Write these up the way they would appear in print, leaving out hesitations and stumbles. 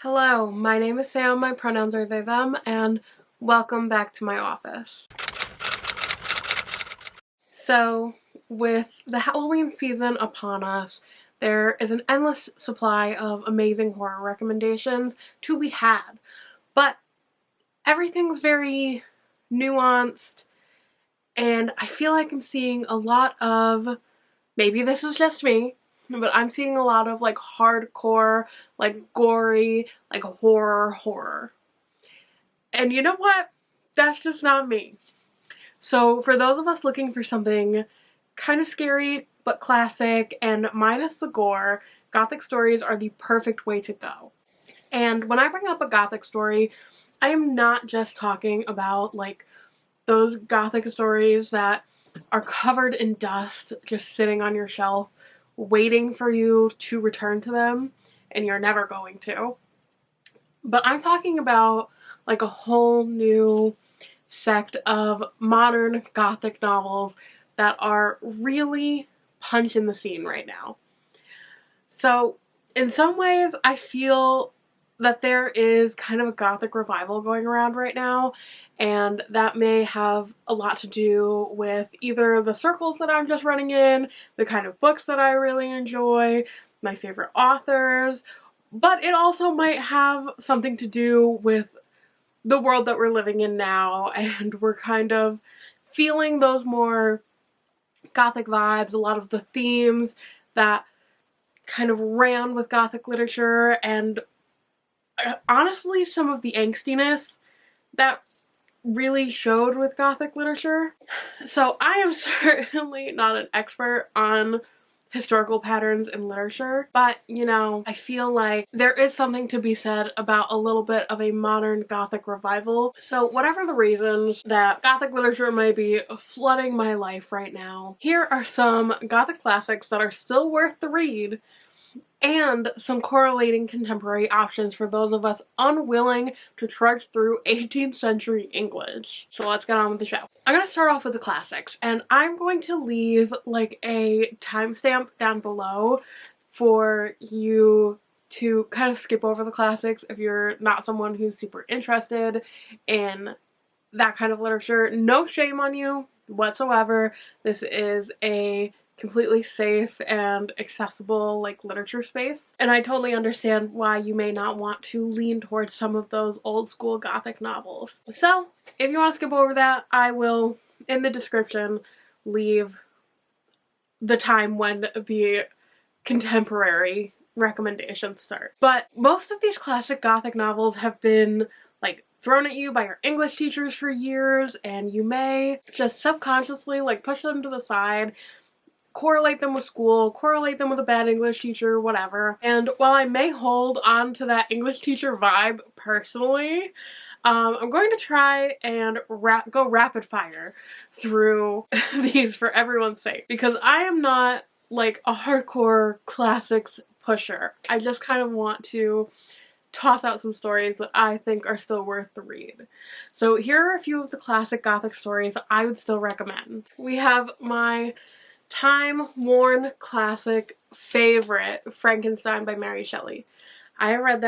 Hello, my name is Sam, my pronouns are they, them, and welcome back to my office. So, with the Halloween season upon us, there is an endless supply of amazing horror recommendations to be had, but everything's very nuanced, and I feel like I'm seeing a lot of, maybe this is just me, but I'm seeing a lot of like hardcore, like gory, like horror. And you know what? That's just not me. So for those of us looking for something kind of scary but classic and minus the gore, Gothic stories are the perfect way to go. And when I bring up a Gothic story, I am not just talking about like those Gothic stories that are covered in dust just sitting on your shelf waiting for you to return to them, and you're never going to. But I'm talking about like a whole new sect of modern Gothic novels that are really punching the scene right now. So in some ways I feel that there is kind of a Gothic revival going around right now, and that may have a lot to do with either the circles that I'm just running in, the kind of books that I really enjoy, my favorite authors, but it also might have something to do with the world that we're living in now, and we're kind of feeling those more Gothic vibes, a lot of the themes that kind of ran with Gothic literature, and honestly some of the angstiness that really showed with Gothic literature. So I am certainly not an expert on historical patterns in literature, but you know, I feel like there is something to be said about a little bit of a modern Gothic revival. So whatever the reasons that Gothic literature may be flooding my life right now, here are some Gothic classics that are still worth the read, and some correlating contemporary options for those of us unwilling to trudge through 18th century English. So let's get on with the show. I'm going to start off with the classics, and I'm going to leave like a timestamp down below for you to kind of skip over the classics if you're not someone who's super interested in that kind of literature. No shame on you whatsoever. This is a completely safe and accessible like literature space, and I totally understand why you may not want to lean towards some of those old school Gothic novels. So if you want to skip over that, I will in the description leave the time when the contemporary recommendations start. But most of these classic Gothic novels have been like thrown at you by your English teachers for years, and you may just subconsciously like push them to the side, correlate them with school, correlate them with a bad English teacher, whatever. And while I may hold on to that English teacher vibe personally, I'm going to try and go rapid fire through these for everyone's sake, because I am not like a hardcore classics pusher. I just kind of want to toss out some stories that I think are still worth the read. So here are a few of the classic Gothic stories I would still recommend. We have my time-worn classic favorite, Frankenstein by Mary Shelley. I read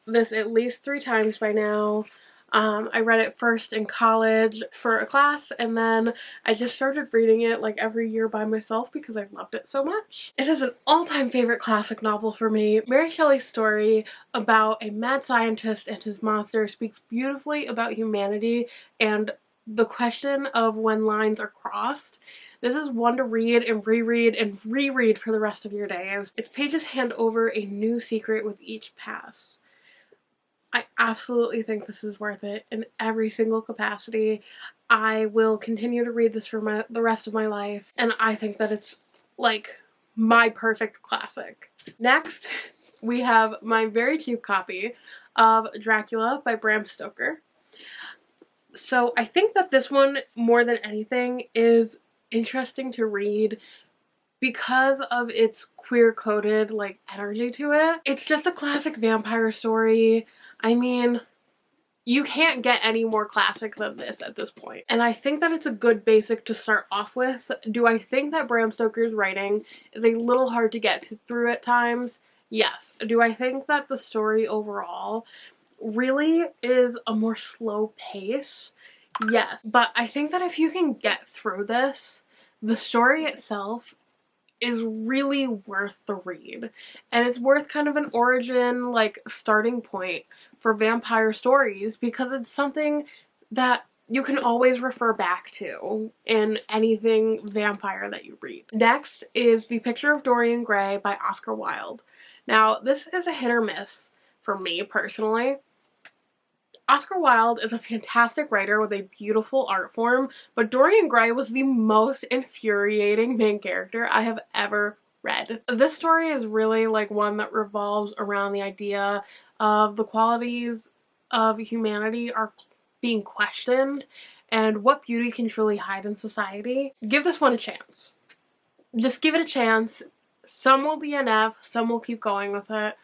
this at least 3 times by now. I read it first in college for a class, and then I just started reading it like every year by myself because I loved it so much. It is an all-time favorite classic novel for me. Mary Shelley's story about a mad scientist and his monster speaks beautifully about humanity and the question of when lines are crossed. This is one to read and reread for the rest of your days. Its pages hand over a new secret with each pass. I absolutely think this is worth it in every single capacity. I will continue to read this for the rest of my life, and I think that it's like my perfect classic. Next, we have my very cheap copy of Dracula by Bram Stoker. So I think that this one, more than anything, is interesting to read because of its queer-coded like energy to it. It's just a classic vampire story. I mean, you can't get any more classic than this at this point. And I think that it's a good basic to start off with. Do I think that Bram Stoker's writing is a little hard to get through at times? Yes. Do I think that the story overall really is a more slow pace? Yes. But I think that if you can get through this, the story itself is really worth the read. And it's worth kind of an origin, like, starting point for vampire stories, because it's something that you can always refer back to in anything vampire that you read. Next is The Picture of Dorian Gray by Oscar Wilde. Now, this is a hit or miss for me personally. Oscar Wilde is a fantastic writer with a beautiful art form, but Dorian Gray was the most infuriating main character I have ever read. This story is really like one that revolves around the idea of the qualities of humanity are being questioned and what beauty can truly hide in society. Give this one a chance. Just give it a chance. Some will DNF, some will keep going with it.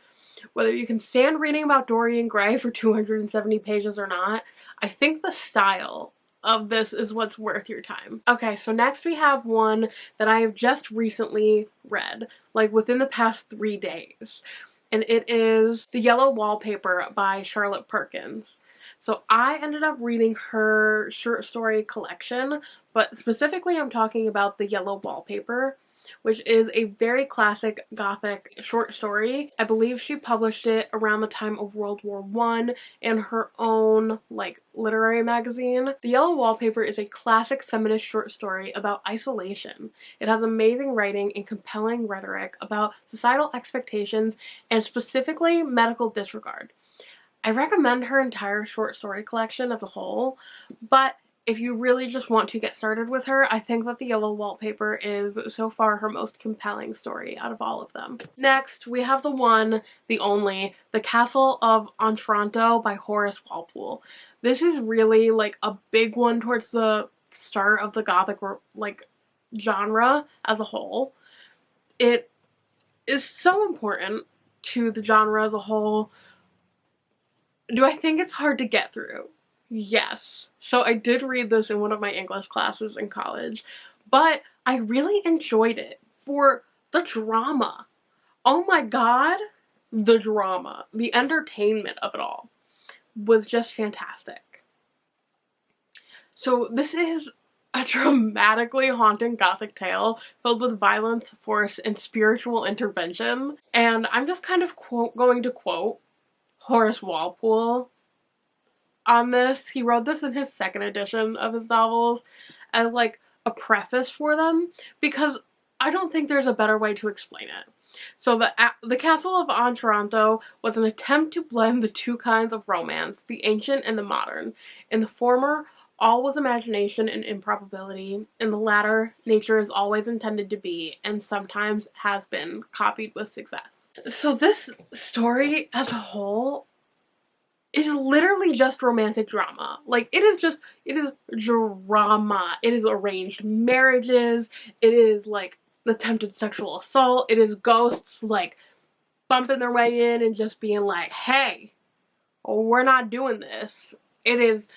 Whether you can stand reading about Dorian Gray for 270 pages or not, I think the style of this is what's worth your time. Okay, so next we have one that I have just recently read, like within the past 3 days. And it is The Yellow Wallpaper by Charlotte Perkins. So I ended up reading her short story collection, but specifically I'm talking about The Yellow Wallpaper, which is a very classic Gothic short story. I believe she published it around the time of World War I in her own, like, literary magazine. The Yellow Wallpaper is a classic feminist short story about isolation. It has amazing writing and compelling rhetoric about societal expectations and specifically medical disregard. I recommend her entire short story collection as a whole, but if you really just want to get started with her, I think that The Yellow Wallpaper is so far her most compelling story out of all of them. Next, we have the one, the only, The Castle of Otranto by Horace Walpole. This is really like a big one towards the start of the Gothic like genre as a whole. It is so important to the genre as a whole. Do I think it's hard to get through? Yes. So I did read this in one of my English classes in college, but I really enjoyed it for the drama. Oh my god, the drama. The entertainment of it all was just fantastic. So this is a dramatically haunting Gothic tale filled with violence, force, and spiritual intervention. And I'm just kind of going to quote Horace Walpole on this. He wrote this in his second edition of his novels as like a preface for them, because I don't think there's a better way to explain it. So the Castle of Otranto was an attempt to blend the two kinds of romance, the ancient and the modern. In the former, all was imagination and improbability. In the latter, nature is always intended to be, and sometimes has been, copied with success. So this story as a whole is literally just romantic drama. Like, it is drama. It is arranged marriages. It is, like, attempted sexual assault. It is ghosts, like, bumping their way in and just being like, hey, we're not doing this. It is,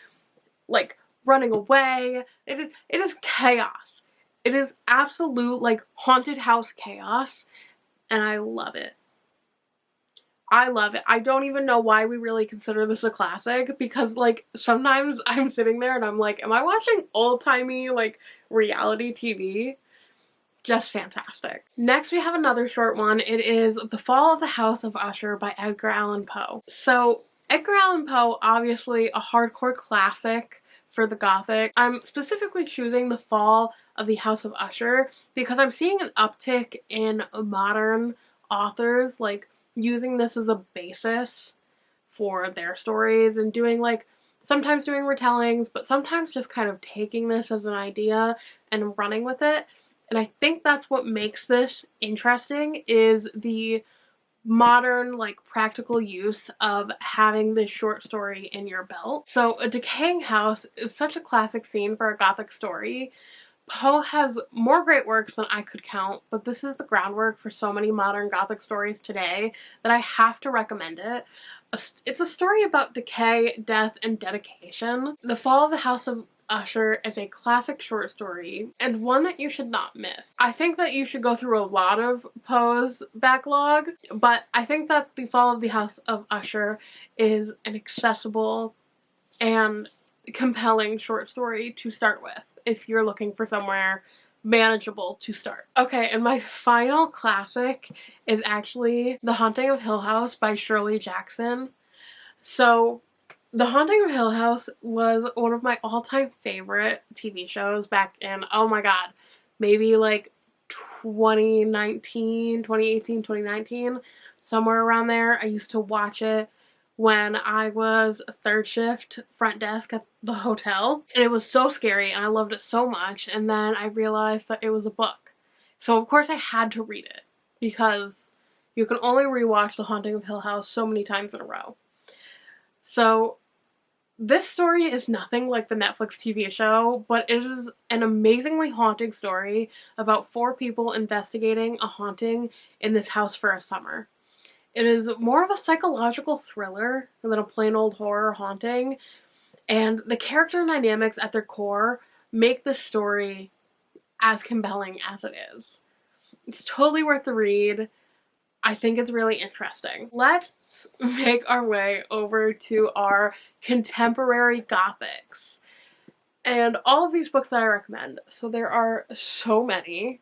like, running away. It is chaos. It is absolute, like, haunted house chaos, and I love it. I love it. I don't even know why we really consider this a classic, because, like, sometimes I'm sitting there and I'm like, am I watching old-timey, like, reality TV? Just fantastic. Next, we have another short one. It is The Fall of the House of Usher by Edgar Allan Poe. So, Edgar Allan Poe, obviously a hardcore classic for the Gothic. I'm specifically choosing The Fall of the House of Usher because I'm seeing an uptick in modern authors, like, using this as a basis for their stories and doing, like, sometimes doing retellings, but sometimes just kind of taking this as an idea and running with it. And I think that's what makes this interesting, is the modern, like, practical use of having this short story in your belt. So a decaying house is such a classic scene for a Gothic story. Poe has more great works than I could count, but this is the groundwork for so many modern Gothic stories today that I have to recommend it. It's a story about decay, death, and dedication. The Fall of the House of Usher is a classic short story and one that you should not miss. I think that you should go through a lot of Poe's backlog, but I think that The Fall of the House of Usher is an accessible and compelling short story to start with if you're looking for somewhere manageable to start. Okay, and my final classic is actually The Haunting of Hill House by Shirley Jackson. So The Haunting of Hill House was one of my all-time favorite TV shows back in, oh my god, maybe like 2018, 2019, somewhere around there. I used to watch it when I was third shift front desk at the hotel, and it was so scary and I loved it so much, and then I realized that it was a book. So of course I had to read it because you can only rewatch The Haunting of Hill House so many times in a row. So this story is nothing like the Netflix TV show, but it is an amazingly haunting story about 4 people investigating a haunting in this house for a summer. It is more of a psychological thriller than a plain old horror haunting, and the character dynamics at their core make this story as compelling as it is. It's totally worth the read. I think it's really interesting. Let's make our way over to our contemporary Gothics. And all of these books that I recommend. So there are so many.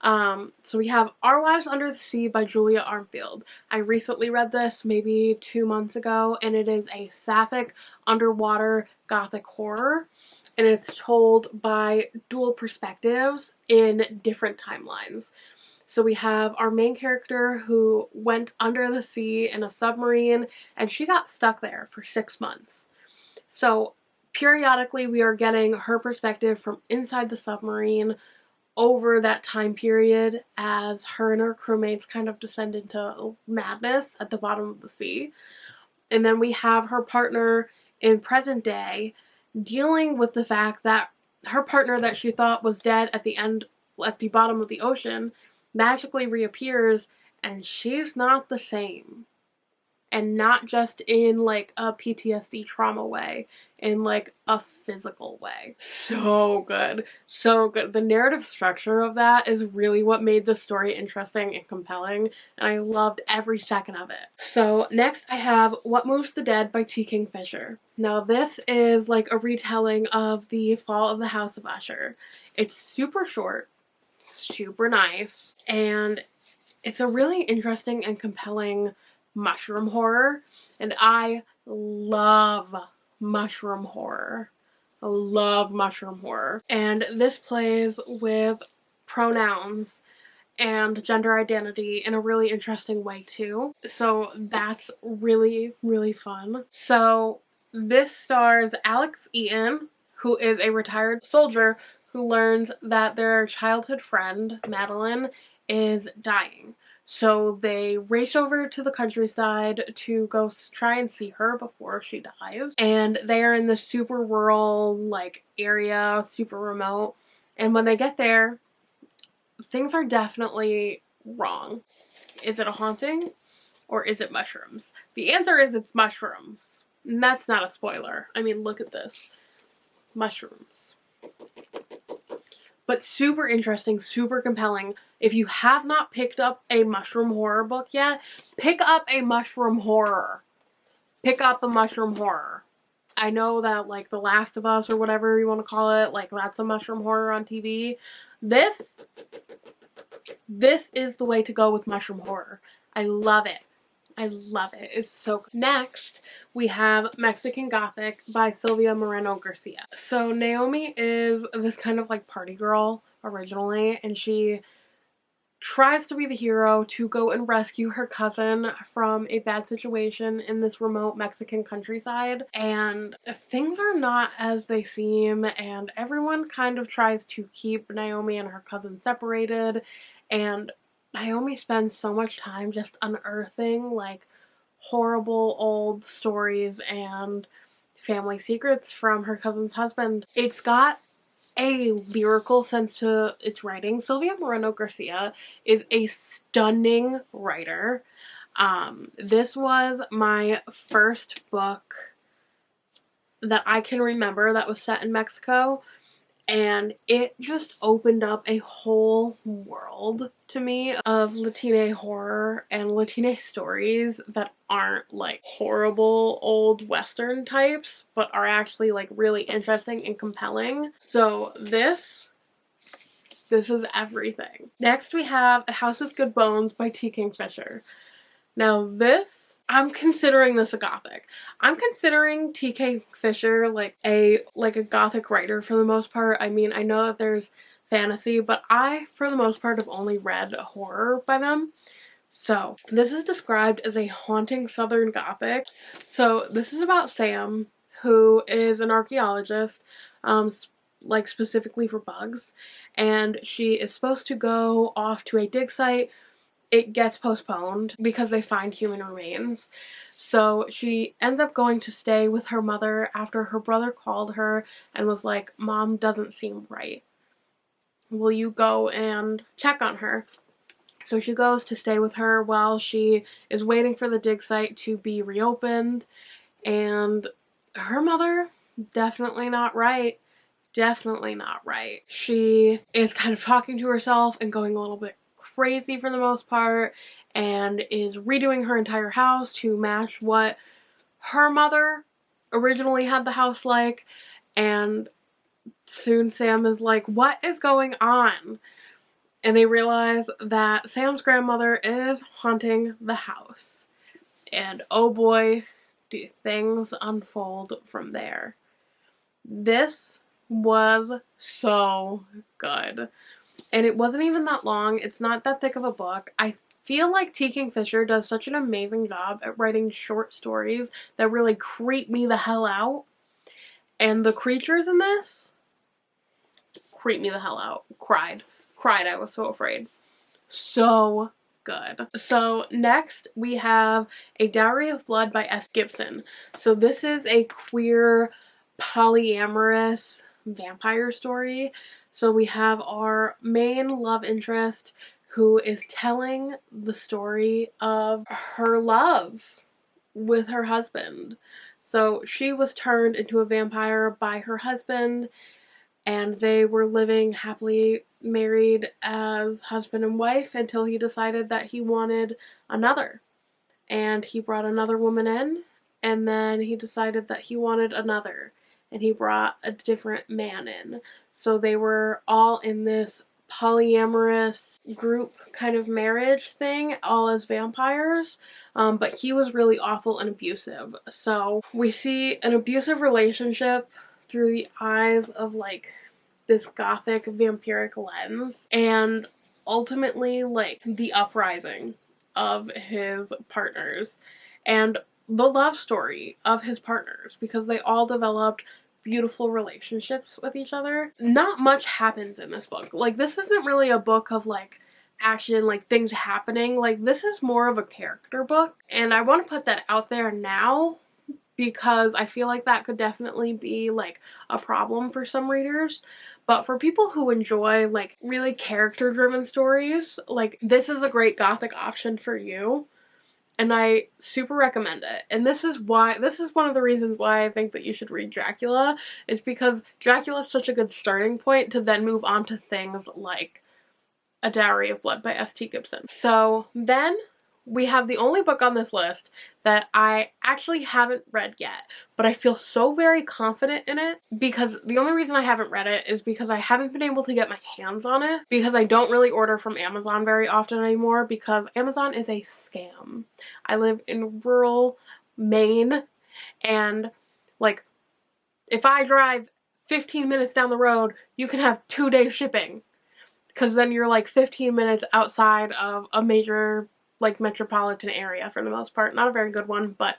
So we have Our Lives Under the Sea by Julia Armfield. I recently read this maybe 2 months ago, and it is a sapphic underwater Gothic horror. And it's told by dual perspectives in different timelines. So we have our main character who went under the sea in a submarine, and she got stuck there for 6 months. So periodically we are getting her perspective from inside the submarine over that time period as her and her crewmates kind of descend into madness at the bottom of the sea. And then we have her partner in present day dealing with the fact that her partner that she thought was dead at the bottom of the ocean magically reappears, and she's not the same. And not just in like a PTSD trauma way, in like a physical way. So good. So good. The narrative structure of that is really what made the story interesting and compelling, and I loved every second of it. So next I have What Moves the Dead by T. Kingfisher. Now this is like a retelling of The Fall of the House of Usher. It's super short, super nice, and it's a really interesting and compelling mushroom horror, and I love mushroom horror. I love mushroom horror. And this plays with pronouns and gender identity in a really interesting way too. So that's really, really fun. So this stars Alex Eaton, who is a retired soldier who learns that their childhood friend, Madeline, is dying. So they race over to the countryside to go try and see her before she dies. And they are in this super rural like area, super remote. And when they get there, things are definitely wrong. Is it a haunting or is it mushrooms? The answer is it's mushrooms. And that's not a spoiler. I mean, look at this. Mushrooms. But super interesting, super compelling. If you have not picked up a mushroom horror book yet, pick up a mushroom horror. Pick up a mushroom horror. I know that like The Last of Us or whatever you want to call it, like that's a mushroom horror on TV. This is the way to go with mushroom horror. I love it. I love it. It's so good. Next, we have Mexican Gothic by Silvia Moreno Garcia. So Naomi is this kind of like party girl originally, and she tries to be the hero to go and rescue her cousin from a bad situation in this remote Mexican countryside. And things are not as they seem, and everyone kind of tries to keep Naomi and her cousin separated, and Naomi spends so much time just unearthing like horrible old stories and family secrets from her cousin's husband. It's got a lyrical sense to its writing. Silvia Moreno Garcia is a stunning writer. This was my first book that I can remember that was set in Mexico. And it just opened up a whole world to me of Latina horror and Latina stories that aren't like horrible old Western types, but are actually like really interesting and compelling. So this is everything. Next we have A House with Good Bones by T. Kingfisher. Now this, I'm considering this a Gothic. I'm considering T. Kingfisher like a Gothic writer for the most part. I mean, I know that there's fantasy, but I, for the most part, have only read horror by them. So this is described as a haunting Southern Gothic. So this is about Sam, who is an archaeologist, like specifically for bugs, and she is supposed to go off to a dig site. It gets postponed because they find human remains. So she ends up going to stay with her mother after her brother called her and was like, "Mom doesn't seem right. Will you go and check on her?" So she goes to stay with her while she is waiting for the dig site to be reopened. And her mother, definitely not right. Definitely not right. She is kind of talking to herself and going a little bit crazy for the most part, and is redoing her entire house to match what her mother originally had the house like. And soon Sam is like, "What is going on?" And they realize that Sam's grandmother is haunting the house. And oh boy, do things unfold from there. This was so good. And it wasn't even that long. It's not that thick of a book. I feel like T. Kingfisher does such an amazing job at writing short stories that really creep me the hell out. And the creatures in this creep me the hell out. Cried. I was so afraid. So good. So next we have A Dowry of Blood by S. Gibson. So this is a queer polyamorous vampire story. So we have our main love interest who is telling the story of her love with her husband. So she was turned into a vampire by her husband, and they were living happily married as husband and wife until he decided that he wanted another. And he brought another woman in, and then he decided that he wanted another, and he brought a different man in. So they were all in this polyamorous group kind of marriage thing, all as vampires, but he was really awful and abusive. So we see an abusive relationship through the eyes of like this Gothic vampiric lens, and ultimately like the uprising of his partners and the love story of his partners, because they all developed beautiful relationships with each other. Not much happens in this book. Like, this isn't really a book of like action, like things happening. Like, this is more of a character book, and I want to put that out there now because I feel like that could definitely be like a problem for some readers. But for people who enjoy like really character driven stories, like this is a great Gothic option for you. And I super recommend it. And this is one of the reasons why I think that you should read Dracula, is because Dracula is such a good starting point to then move on to things like A Dowry of Blood by S.T. Gibson. So then we have the only book on this list that I actually haven't read yet, but I feel so very confident in it, because the only reason I haven't read it is because I haven't been able to get my hands on it, because I don't really order from Amazon very often anymore, because Amazon is a scam. I live in rural Maine, and like if I drive 15 minutes down the road, you can have 2-day shipping, because then you're like 15 minutes outside of a major like metropolitan area for the most part. Not a very good one, but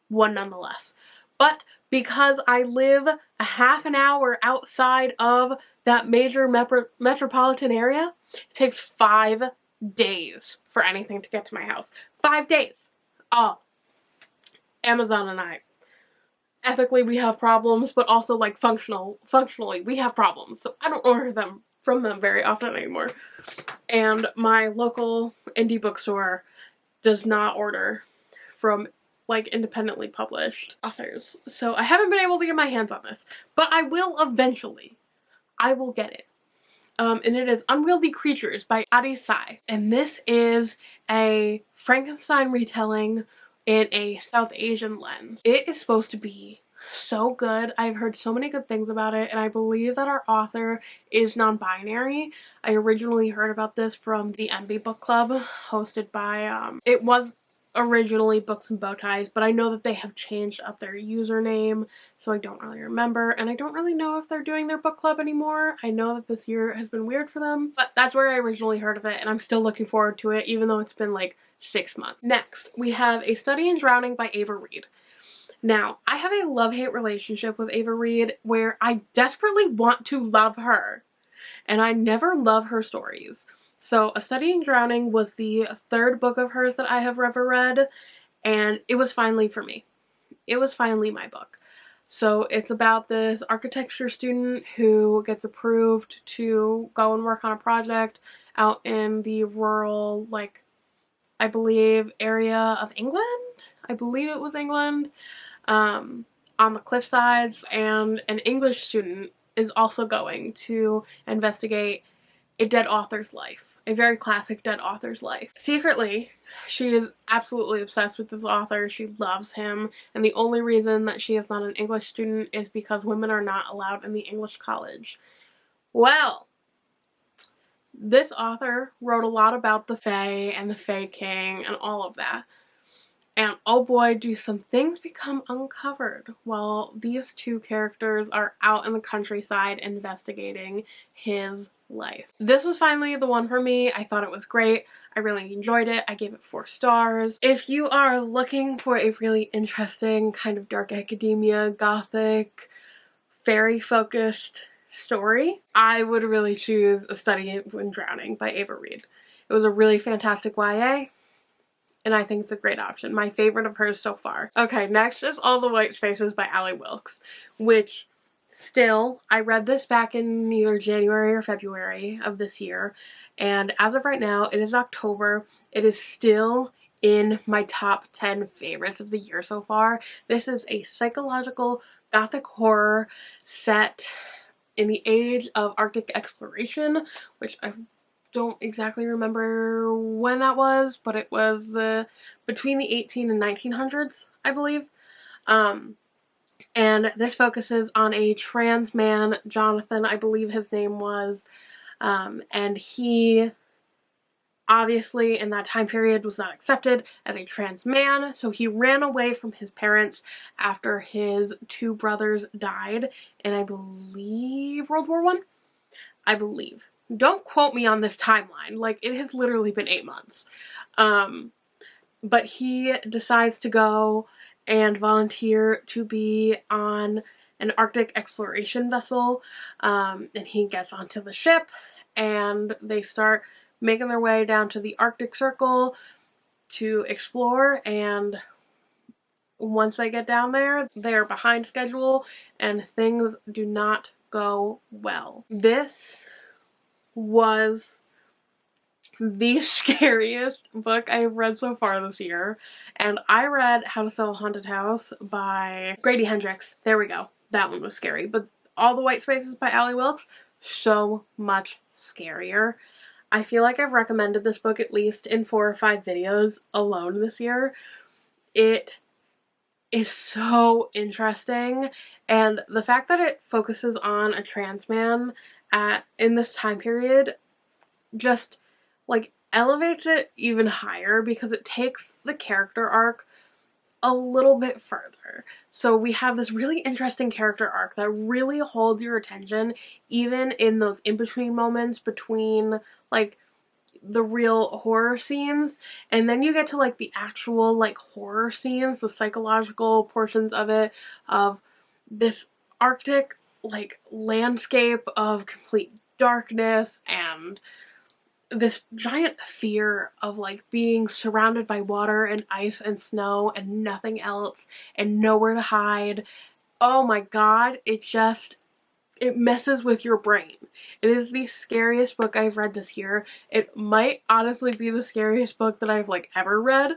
one nonetheless. But because I live a half an hour outside of that major metropolitan area, it takes 5 days for anything to get to my house. 5 days. Oh, Amazon and I. Ethically we have problems, but also like functionally we have problems. So I don't order them from them very often anymore. And my local indie bookstore does not order from like independently published authors. So I haven't been able to get my hands on this, but I will eventually. I will get it. And it is Unwieldy Creatures by Addie Tsai. And this is a Frankenstein retelling in a South Asian lens. It is supposed to be so good. I've heard so many good things about it, and I believe that our author is non-binary. I originally heard about this from the MB Book Club, hosted by, it was originally Books and Bowties, but I know that they have changed up their username, so I don't really remember, and I don't really know if they're doing their book club anymore. I know that this year has been weird for them, but that's where I originally heard of it, and I'm still looking forward to it, even though it's been like 6 months. Next, we have A Study in Drowning by Ava Reid. Now, I have a love-hate relationship with Ava Reid where I desperately want to love her, and I never love her stories. So, A Study in Drowning was the third book of hers that I have ever read, and it was finally for me. It was finally my book. So, it's about this architecture student who gets approved to go and work on a project out in the rural, like, I believe, area of England? I believe it was England. On the cliff sides, and an English student is also going to investigate a dead author's life. A very classic dead author's life. Secretly, she is absolutely obsessed with this author. She loves him, and the only reason that she is not an English student is because women are not allowed in the English college. Well, this author wrote a lot about the Fae and the Fae King and all of that. And oh boy, do some things become uncovered while these two characters are out in the countryside investigating his life. This was finally the one for me. I thought it was great. I really enjoyed it. I gave it 4 stars. If you are looking for a really interesting kind of dark academia, gothic, fairy-focused story, I would really choose A Study in Drowning by Ava Reid. It was a really fantastic YA. And I think it's a great option. My favorite of hers so far. Okay, next is All the White Spaces by Wilkes, which still, I read this back in either January or February of this year, and as of right now, it is October. It is still in my top 10 favorites of the year so far. This is a psychological gothic horror set in the age of Arctic exploration, which I don't exactly remember when that was, but it was between the 18 and 1900s, I believe. And this focuses on a trans man, Jonathan, I believe his name was, and he obviously in that time period was not accepted as a trans man, so he ran away from his parents after his 2 brothers died in, I believe, World War I? I believe. Don't quote me on this timeline, like it has literally been 8 months. But he decides to go and volunteer to be on an Arctic exploration vessel, and he gets onto the ship and they start making their way down to the Arctic Circle to explore, and once they get down there, they're behind schedule and things do not go well. This was the scariest book I've read so far this year, and I read How to Sell a Haunted House by Grady Hendrix. There we go. That one was scary, but All the White Spaces by Wilkes, so much scarier. I feel like I've recommended this book at least in 4 or 5 videos alone this year. It is so interesting, and the fact that it focuses on a trans man in this time period just like elevates it even higher because it takes the character arc a little bit further. So we have this really interesting character arc that really holds your attention even in those in-between moments between like the real horror scenes, and then you get to like the actual like horror scenes, the psychological portions of it, of this Arctic like landscape of complete darkness and this giant fear of like being surrounded by water and ice and snow and nothing else and nowhere to hide. Oh my god, it messes with your brain. It is the scariest book I've read this year. It might honestly be the scariest book that I've like ever read.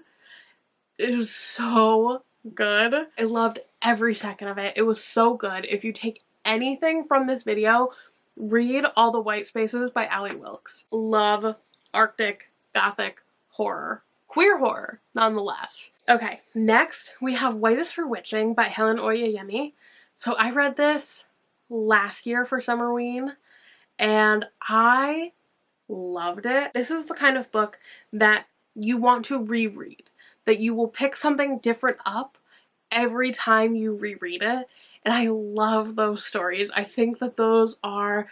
It was so good. I loved every second of it. It was so good. If you take anything from this video, read All the White Spaces by Ali Wilkes. Love Arctic Gothic horror. Queer horror, nonetheless. Okay, next we have White is for Witching by Helen Oyeyemi. So I read this last year for Summerween, and I loved it. This is the kind of book that you want to reread, that you will pick something different up every time you reread it, and I love those stories. I think that those are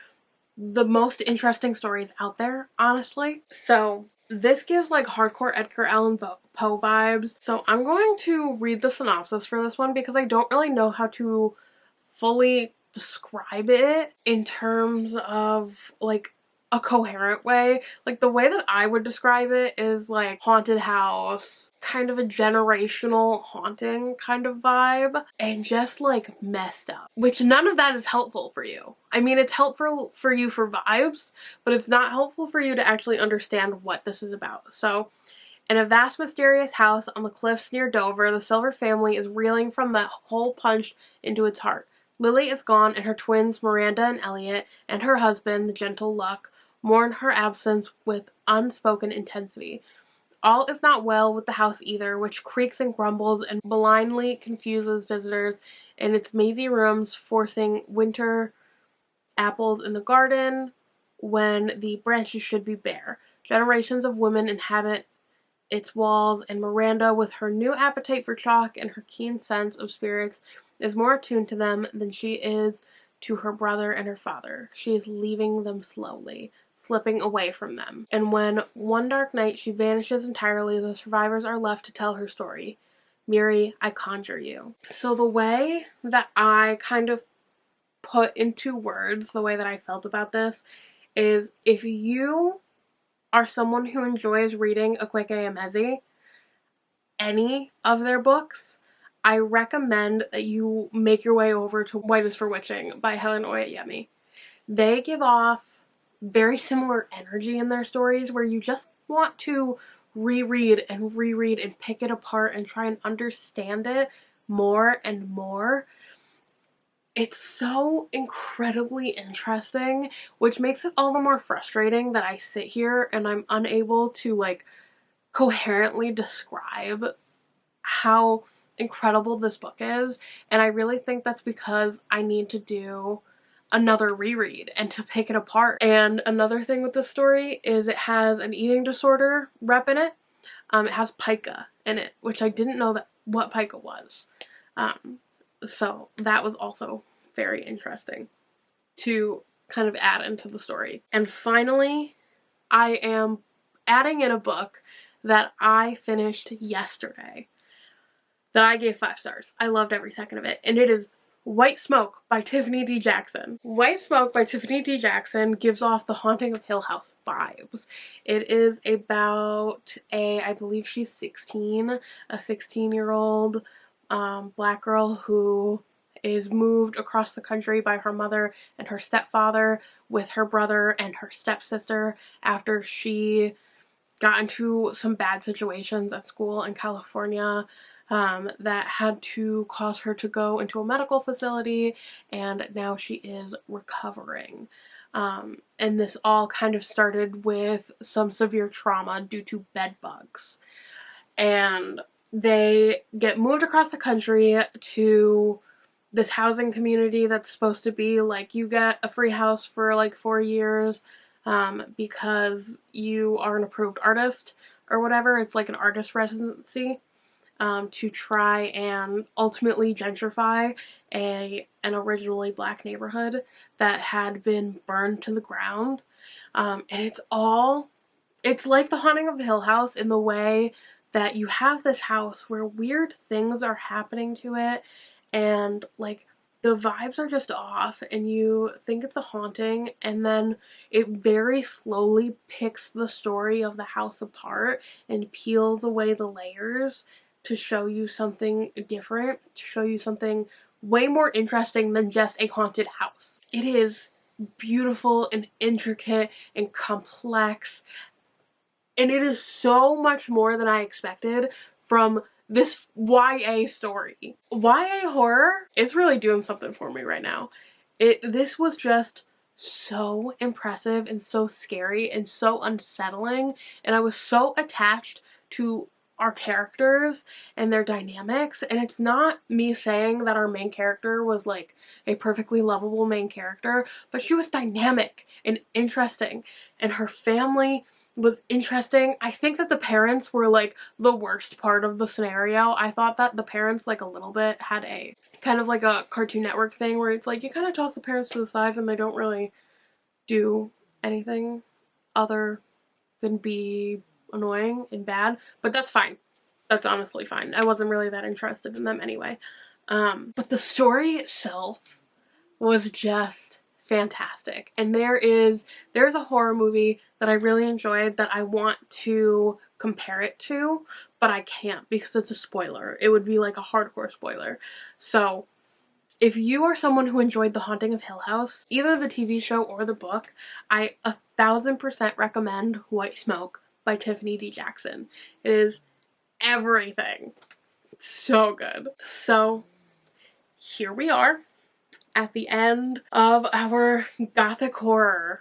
the most interesting stories out there, honestly. So this gives like hardcore Edgar Allan Poe vibes. So I'm going to read the synopsis for this one because I don't really know how to fully describe it in terms of like a coherent way. Like the way that I would describe it is like haunted house, kind of a generational haunting kind of vibe, and just like messed up, which none of that is helpful for you. I mean, it's helpful for you for vibes, but it's not helpful for you to actually understand what this is about. So in a vast mysterious house on the cliffs near Dover, the Silver family is reeling from the hole punched into its heart. Lily is gone, and her twins Miranda and Elliot and her husband, the gentle Luck, mourn her absence with unspoken intensity. All is not well with the house either, which creaks and grumbles and blindly confuses visitors in its mazy rooms, forcing winter apples in the garden when the branches should be bare. Generations of women inhabit its walls, and Miranda, with her new appetite for chalk and her keen sense of spirits, is more attuned to them than she is to her brother and her father. She is leaving them slowly, slipping away from them. And when one dark night she vanishes entirely, the survivors are left to tell her story. Miri, I conjure you. So the way that I kind of put into words the way that I felt about this is, if you are someone who enjoys reading Akwaeke Emezi, any of their books, I recommend that you make your way over to White is for Witching by Helen Oyeyemi. They give off very similar energy in their stories where you just want to reread and pick it apart and try and understand it more and more. It's so incredibly interesting, which makes it all the more frustrating that I sit here and I'm unable to like coherently describe how incredible this book is, and I really think that's because I need to do another reread and to pick it apart. And another thing with this story is it has an eating disorder rep in it. It has pica in it, which I didn't know that what pica was. So that was also very interesting to kind of add into the story. And finally, I am adding in a book that I finished yesterday that I gave 5 stars. I loved every second of it, and it is White Smoke by Tiffany D. Jackson. White Smoke by Tiffany D. Jackson gives off the Haunting of Hill House vibes. It is about I believe she's 16, a 16-year-old black girl who is moved across the country by her mother and her stepfather with her brother and her stepsister after she got into some bad situations at school in California that had to cause her to go into a medical facility, and now she is recovering. And this all kind of started with some severe trauma due to bed bugs. And they get moved across the country to this housing community that's supposed to be like, you get a free house for like 4 years because you are an approved artist or whatever. It's like an artist residency to try and ultimately gentrify an originally black neighborhood that had been burned to the ground. And it's like the Haunting of the Hill House in the way that you have this house where weird things are happening to it, and like the vibes are just off, and you think it's a haunting, and then it very slowly picks the story of the house apart and peels away the layers to show you something different, to show you something way more interesting than just a haunted house. It is beautiful and intricate and complex, and it is so much more than I expected from this YA story. YA horror is really doing something for me right now. This was just so impressive and so scary and so unsettling, and I was so attached to our characters and their dynamics. And it's not me saying that our main character was like a perfectly lovable main character, but she was dynamic and interesting, and her family was interesting. I think that the parents were like the worst part of the scenario. I thought that the parents like a little bit had a kind of like a Cartoon Network thing where it's like you kind of toss the parents to the side and they don't really do anything other than be annoying and bad, but that's fine. That's honestly fine. I wasn't really that interested in them anyway. But the story itself was just fantastic. And there's a horror movie that I really enjoyed that I want to compare it to, but I can't because it's a spoiler. It would be like a hardcore spoiler. So if you are someone who enjoyed The Haunting of Hill House, either the TV show or the book, I 1000% recommend White Smoke by Tiffany D. Jackson. It is everything. It's so good. So here we are at the end of our Gothic horror,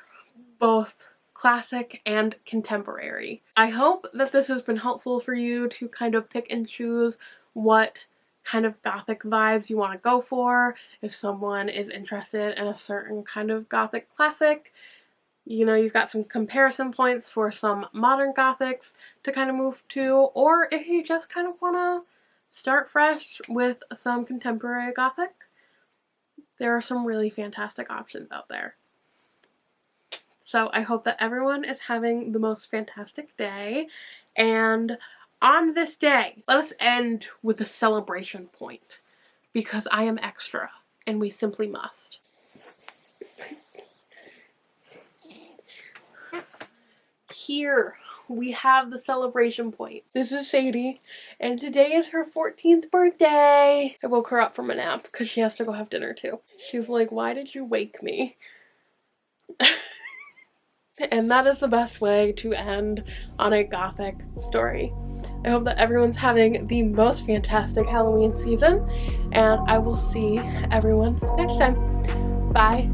both classic and contemporary. I hope that this has been helpful for you to kind of pick and choose what kind of Gothic vibes you want to go for. If someone is interested in a certain kind of Gothic classic, you know, you've got some comparison points for some modern Gothics to kind of move to, or if you just kind of want to start fresh with some contemporary Gothic, there are some really fantastic options out there. So I hope that everyone is having the most fantastic day, and on this day, let us end with a celebration point, because I am extra, and we simply must. Here we have the celebration point. This is Sadie, and today is her 14th birthday. I woke her up from a nap because she has to go have dinner too. She's like, "Why did you wake me?" And that is the best way to end on a Gothic story. I hope that everyone's having the most fantastic Halloween season, and I will see everyone next time. Bye.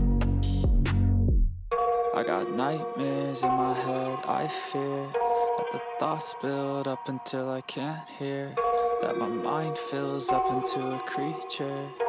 I got nightmares in my head, I fear that the thoughts build up until I can't hear, that my mind fills up into a creature.